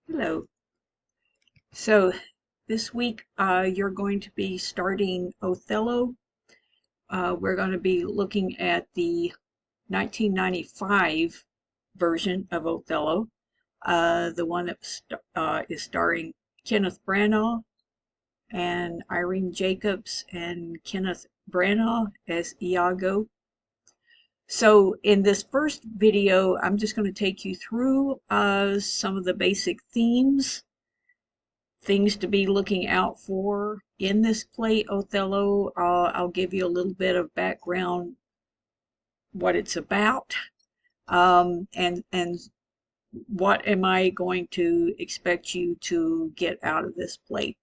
Hello. So this week you're going to be starting Othello. We're going to be looking at the 1995 version of Othello, the one that is starring Kenneth Branagh and Irene Jacobs and Kenneth Branagh as Iago. So in this first video, I'm just going to take you through some of the basic themes, things to be looking out for in this play, Othello. I'll give you a little bit of background, what it's about, and what am I going to expect you to get out of this play.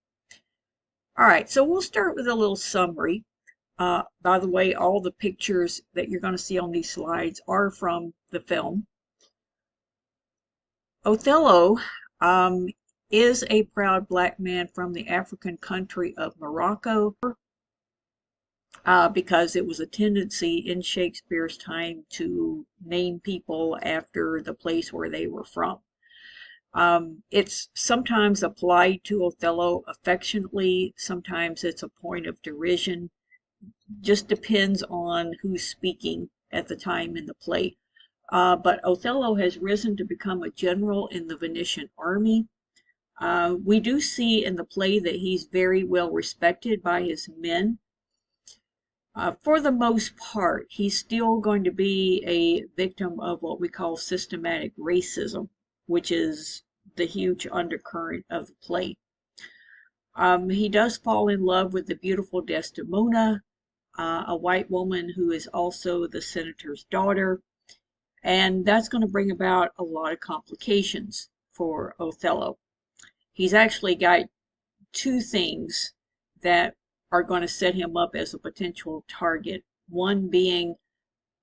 All right, so we'll start with a little summary. By the way, all the pictures that you're going to see on these slides are from the film. Othello is a proud black man from the African country of Morocco, because it was a tendency in Shakespeare's time to name people after the place where they were from. It's sometimes applied to Othello affectionately, sometimes it's a point of derision. Just depends on who's speaking at the time in the play. But Othello has risen to become a general in the Venetian army. We do see in the play that he's very well respected by his men. For the most part, he's still going to be a victim of what we call systematic racism, which is the huge undercurrent of the play. He does fall in love with the beautiful Desdemona, a white woman who is also the senator's daughter, and that's going to bring about a lot of complications for Othello. He's actually got two things that are going to set him up as a potential target. One being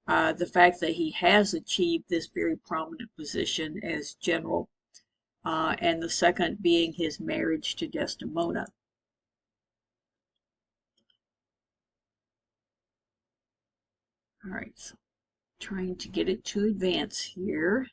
the fact that he has achieved this very prominent position as general, and the second being his marriage to Desdemona. All right, so trying to get it to advance here.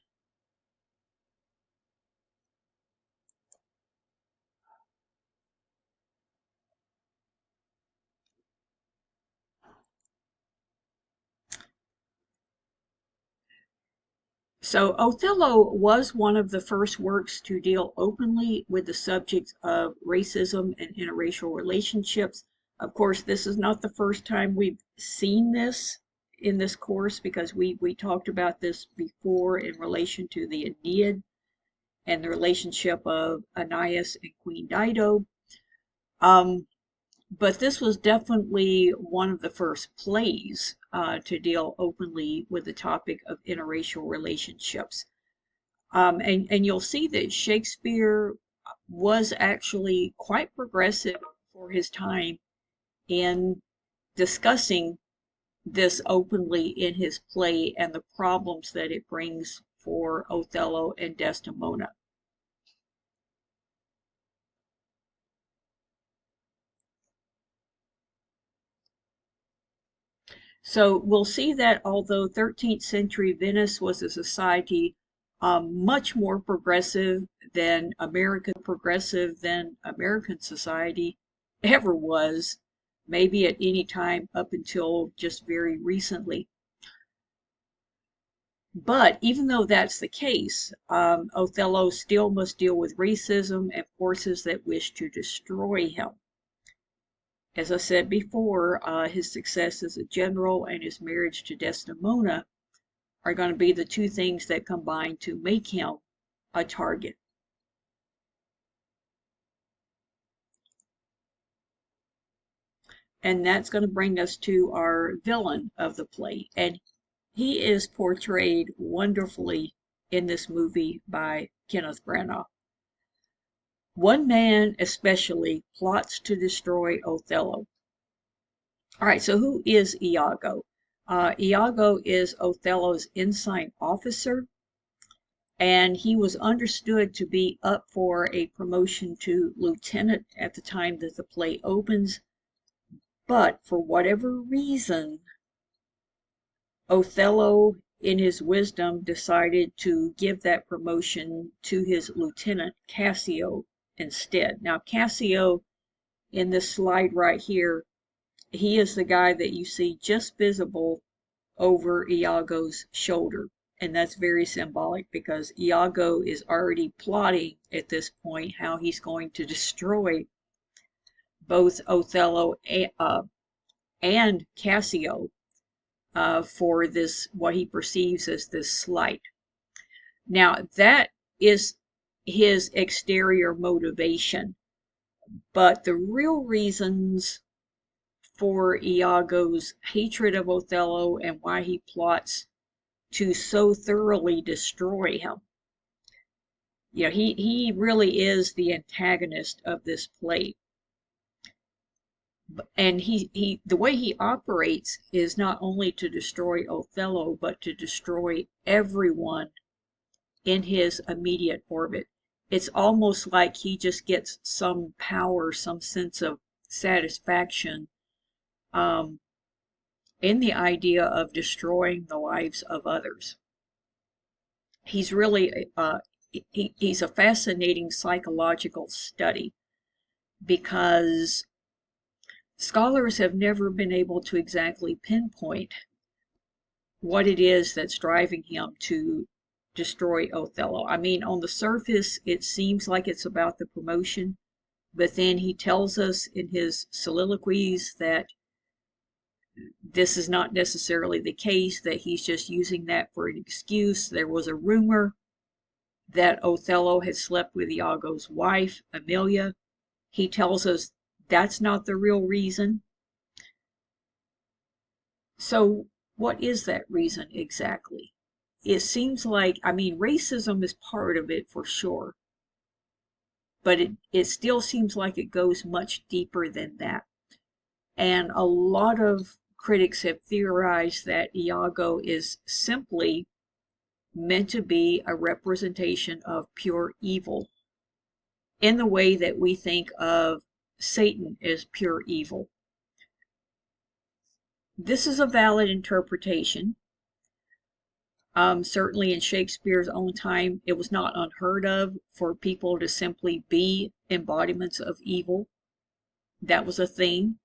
So Othello was one of the first works to deal openly with the subject of racism and interracial relationships. Of course, this is not the first time we've seen this in this course, because we talked about this before in relation to the Aeneid and the relationship of Aeneas and Queen Dido. But this was definitely one of the first plays to deal openly with the topic of interracial relationships. And you'll see that Shakespeare was actually quite progressive for his time in discussing this openly in his play and the problems that it brings for Othello and Desdemona. So we'll see that although 13th century Venice was a society much more progressive than American society ever was, maybe at any time up until just very recently. But even though that's the case, Othello still must deal with racism and forces that wish to destroy him. As I said before, his success as a general and his marriage to Desdemona are going to be the two things that combine to make him a target. And that's going to bring us to our villain of the play. And he is portrayed wonderfully in this movie by Kenneth Branagh. One man especially plots to destroy Othello. All right, so who is Iago? Iago is Othello's ensign officer, and he was understood to be up for a promotion to lieutenant at the time that the play opens. But for whatever reason, Othello in his wisdom, decided to give that promotion to his lieutenant, Cassio, instead. Now, Cassio, in this slide right here, he is the guy that you see just visible over Iago's shoulder. And that's very symbolic because Iago is already plotting at this point how he's going to destroy both Othello and Cassio for this, what he perceives as this slight. Now, that is his exterior motivation, but the real reasons for Iago's hatred of Othello and why he plots to so thoroughly destroy him. You know, he really is the antagonist of this play. And the way he operates is not only to destroy Othello, but to destroy everyone in his immediate orbit. It's almost like he just gets some power, some sense of satisfaction in the idea of destroying the lives of others. He's really he's a fascinating psychological study because scholars have never been able to exactly pinpoint what it is that's driving him to destroy Othello. I mean, on the surface, it seems like it's about the promotion, but then he tells us in his soliloquies that this is not necessarily the case, that he's just using that for an excuse. There was a rumor that Othello had slept with Iago's wife, Emilia. He tells us that's not the real reason. So what is that reason exactly? It seems like, I mean, racism is part of it for sure, but it still seems like it goes much deeper than that. And a lot of critics have theorized that Iago is simply meant to be a representation of pure evil in the way that we think of Satan as pure evil. This is a valid interpretation. Certainly in Shakespeare's own time, it was not unheard of for people to simply be embodiments of evil. That was a thing.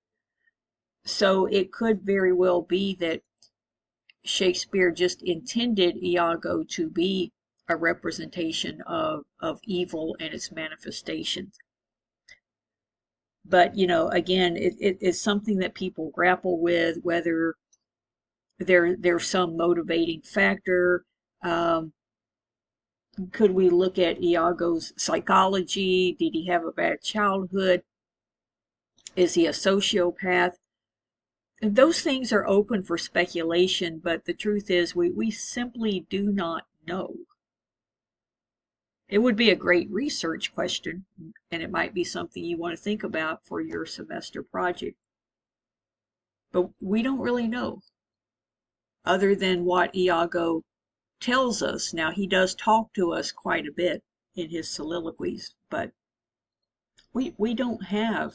So it could very well be that Shakespeare just intended Iago to be a representation of evil and its manifestations. But, you know, again, it's something that people grapple with, whether there's some motivating factor. Could we look at Iago's psychology? Did he have a bad childhood? Is he a sociopath? And those things are open for speculation, but the truth is we simply do not know. It would be a great research question, and it might be something you want to think about for your semester project. But we don't really know, other than what Iago tells us. Now, he does talk to us quite a bit in his soliloquies, but we don't have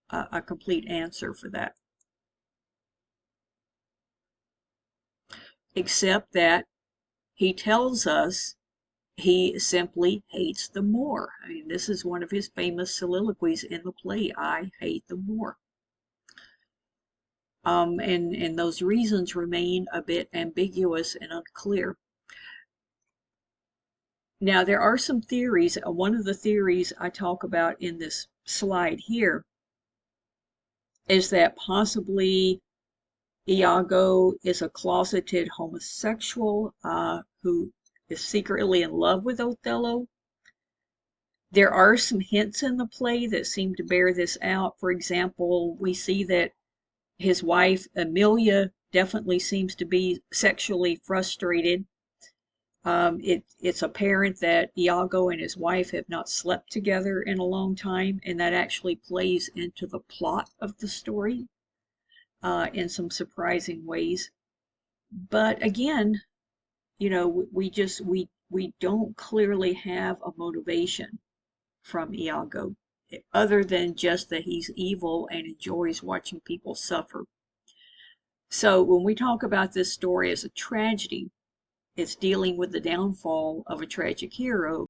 a complete answer for that. Except that he tells us he simply hates the Moor. I mean, this is one of his famous soliloquies in the play, I hate the Moor. And those reasons remain a bit ambiguous and unclear. Now, there are some theories. One of the theories I talk about in this slide here is that possibly Iago is a closeted homosexual who is secretly in love with Othello. There are some hints in the play that seem to bear this out. For example, we see that his wife, Emilia, definitely seems to be sexually frustrated. It's apparent that Iago and his wife have not slept together in a long time, and that actually plays into the plot of the story in some surprising ways. But again, you know, we don't clearly have a motivation from Iago, other than just that he's evil and enjoys watching people suffer. So when we talk about this story as a tragedy, it's dealing with the downfall of a tragic hero.